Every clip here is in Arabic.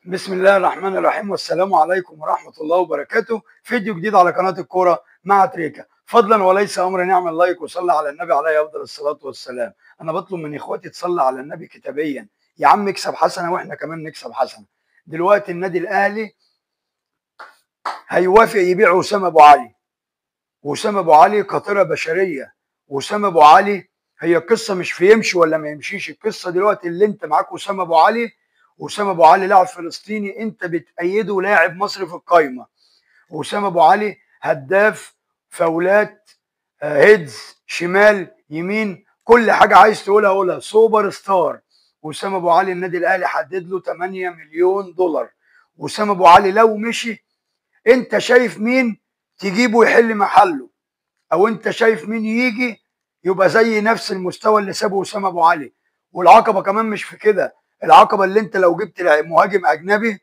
بسم الله الرحمن الرحيم والسلام عليكم ورحمة الله وبركاته. فيديو جديد على قناة الكورة مع تريكا. فضلا وليس أمرا نعمل لايك وصلي على النبي عليه أفضل الصلاة والسلام. أنا بطلب من إخواتي تصلي على النبي كتابيا، يا عم اكسب حسنة وإحنا كمان نكسب حسنة. دلوقتي النادي الأهلي هيوافق يبيع أسامة أبو علي، وأسامة أبو علي قاطرة بشرية. وأسامة أبو علي هي قصة مش في يمشي ولا ما يمشيش، القصة دلوقتي اللي أنت معاك أسامة أبو علي. وأسامة أبو علي لاعب فلسطيني أنت بتأيده لاعب مصري في القايمة. وأسامة أبو علي هداف، فاولات، هيدز، شمال، يمين، كل حاجة عايز تقولها قولها، سوبر ستار. وأسامة أبو علي النادي الأهلي حدد له 8 مليون دولار. وأسامة أبو علي لو مشي أنت شايف مين تجيبه يحل محله؟ او انت شايف مين يجي يبقى زي نفس المستوى اللي سابه اسامه ابو علي؟ والعقبه كمان مش في كده، العقبه اللي انت لو جبت مهاجم اجنبي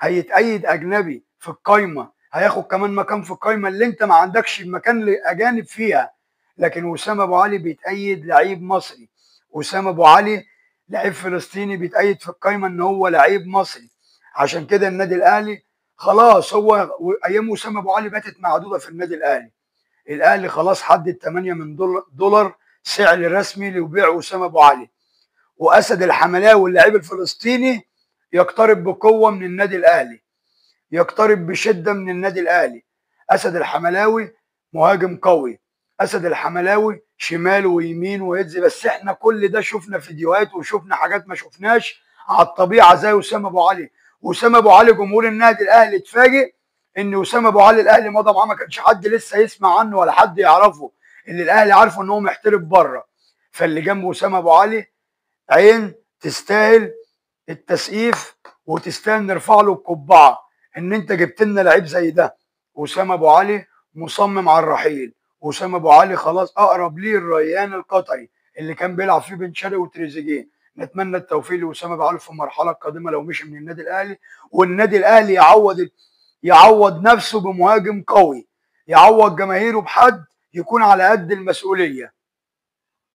هيتأيد اجنبي في القايمه، هياخد كمان مكان في القايمه اللي انت ما عندكش مكان لاجانب فيها. لكن اسامه ابو علي بيتأيد لعيب مصري، اسامه ابو علي لعيب فلسطيني بيتأيد في القايمه ان هو لعيب مصري. عشان كده النادي الاهلي خلاص، هو ايام اسامه ابو علي باتت معدوده في النادي الاهلي. الاهلي خلاص حدد 8 من دولار سعر رسمي لبيع اسامه ابو علي. واسد الحملاوي اللاعب الفلسطيني يقترب بقوه من النادي الاهلي، يقترب بشده من النادي الاهلي. اسد الحملاوي مهاجم قوي، اسد الحملاوي شمال ويمين ويدزي، بس احنا كل ده شفنا فيديوهات وشفنا حاجات ما شفناش على الطبيعه زي اسامه ابو علي. واسامه ابو علي جمهور النادي الاهلي اتفاجئ ان اسامه ابو علي الاهلي مضى معاه، ما كانش حد لسه يسمع عنه ولا حد يعرفه، اللي الاهلي عارفه ان هو محترف بره. فاللي جنب اسامه ابو علي عين تستاهل التسقيف وتستاهل نرفع له القبعه، ان انت جبت لنا لعيب زي ده. اسامه ابو علي مصمم على الرحيل، اسامه ابو علي خلاص اقرب ليه الريان القطري اللي كان بيلعب فيه بن شرقي وتريزيجيه. نتمنى التوفيق لاسامه ابو علي في المرحله القادمه لو مشي من النادي الاهلي، والنادي الاهلي يعوض نفسه بمهاجم قوي، يعوض جماهيره بحد يكون على قد المسؤوليه.